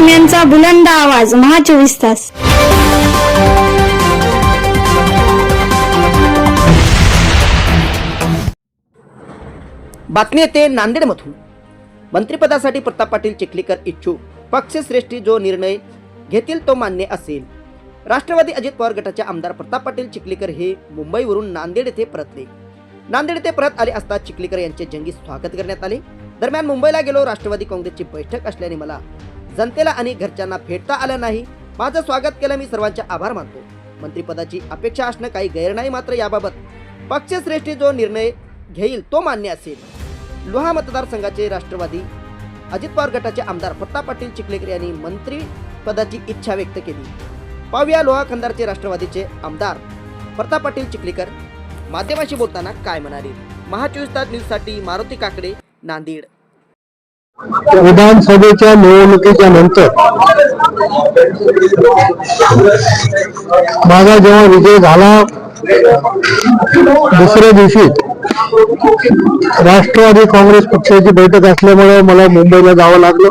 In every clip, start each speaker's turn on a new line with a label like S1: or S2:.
S1: बातम्यांचा बुलंद आवाज महा 24 तास.
S2: बातमी येते नांदेडमधून. मंत्रिपदासाठी प्रताप पाटील चिखलीकर इच्छुक. पक्षश्रेष्ठी जो निर्णय घेतील तो मान्य असेल. राष्ट्रवादी अजित पवार गटाचे आमदार प्रताप पाटील चिखलीकर हे मुंबईवरून नांदेड येथे परतले. नांदेड येथे परत आले असता चिखलीकर यांचे जंगी स्वागत करण्यात आले. दरम्यान मुंबईला गेलो, राष्ट्रवादी काँग्रेसची बैठक असल्याने मला जनतेला आणि घरच्यांना भेटता आलं नाही. माझं स्वागत केलं, मी सर्वांचे आभार मानतो. मंत्रिपदाची अपेक्षा असणं काही गैर नाही, मात्र याबाबत पक्षश्रेष्ठी जो निर्णय घेईल तो मान्य असेल. लोहा मतदारसंघाचे राष्ट्रवादी अजित पवार गटाचे आमदार प्रताप पाटील चिखलीकर यांनी मंत्रिपदाची इच्छा व्यक्त केली. पाहूया लोहा खंदारचे राष्ट्रवादीचे आमदार प्रताप पाटील चिखलीकर माध्यमाशी बोलताना काय म्हणाले. महा 24 तास न्यूजसाठी मारुती काकडे, नांदेड.
S3: विधानसभेच्या निवडणुकीच्या नंतर माझा जेव्हा विजय झाला, दुसऱ्या दिवशी राष्ट्रवादी काँग्रेस पक्षाची बैठक असल्यामुळे मला मुंबईला जावं लागलं.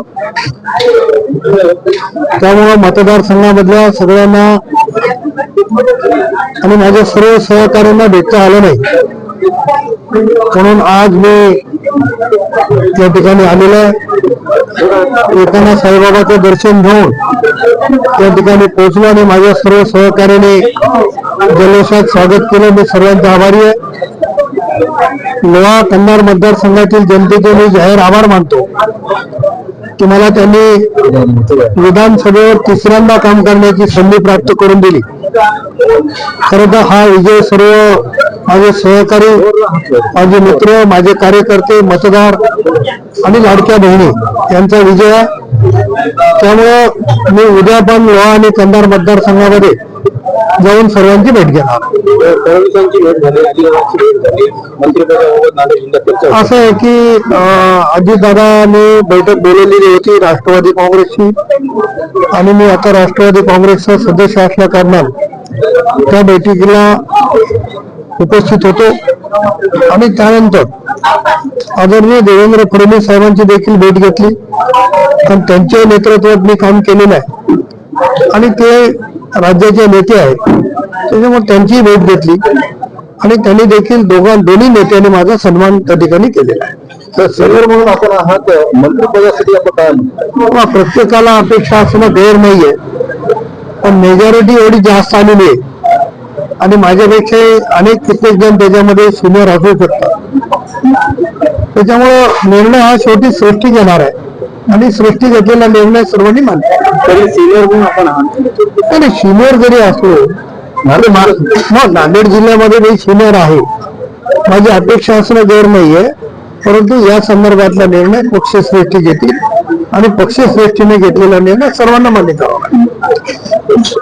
S3: त्यामुळे मतदारसंघामधल्या सगळ्यांना आणि माझ्या सर्व सहकार्यांना भेटता आलं नाही. म्हणून आज मी त्या ठिकाणी आलेलो आहे. येताना साईबाबाचं दर्शन घेऊन त्या ठिकाणी पोहोचलो आणि माझ्या सर्व सहकार्याने जल्लोषात स्वागत केलं. मी सर्वांचा आभारी आहे. लोहा कंधार मतदारसंघातील जनतेचे मी जाहीर आभार मानतो की मला त्यांनी विधानसभेवर तिसऱ्यांदा काम करण्याची संधी प्राप्त करून दिली. खरं तर हा विजय सर्व माझे सहकारी, माझे मित्र, माझे कार्यकर्ते, मतदार आणि लाडक्या बहिणी यांचा विजय आहे. त्यामुळं मी उद्या पण लोहा आणि कंधार मतदारसंघामध्ये जाऊन सर्वांची भेट घेणार. असं आहे की अजितदादांनी बैठक बोलवलेली होती राष्ट्रवादी काँग्रेसची आणि मी आता राष्ट्रवादी काँग्रेसचा सदस्य असल्या कारणाने त्या बैठकीला उपस्थित होतो. आणि त्यानंतर आदरणीय देवेंद्र फडणवीस साहेबांची देखील भेट घेतली, कारण त्यांच्या नेतृत्वात मी काम केलेलं आहे आणि ते राज्याचे नेते आहेत, त्याच्यामुळे त्यांची भेट घेतली आणि त्यांनी देखील दोन्ही नेत्यांनी माझा सन्मान त्या ठिकाणी केलेला आहे. तर सगळं म्हणून आपण आहात मंत्रिपदासाठी आपण प्रत्येकाला अपेक्षा असणं गैर नाहीये, पण मेजॉरिटी एवढी जास्त आलेली आहे आणि माझ्यापेक्षा अनेक कित्येक जण त्याच्यामध्ये सिनियर असू शकतात. त्याच्यामुळं निर्णय हा शेवटी सृष्टी घेणार आहे आणि सृष्टी घेतलेला निर्णय सर्वांनी मानतो. तरी सिनियर म्हणून आपण आहात, सिनियर जरी असलो नांदेड जिल्ह्यामध्ये मी सिनियर आहे, माझी अपेक्षा असणं गैर नाहीये, परंतु या संदर्भातला निर्णय पक्षश्रेष्ठी घेतील आणि पक्षश्रेष्ठीने घेतलेला निर्णय सर्वांना मान्य करावा लागेल.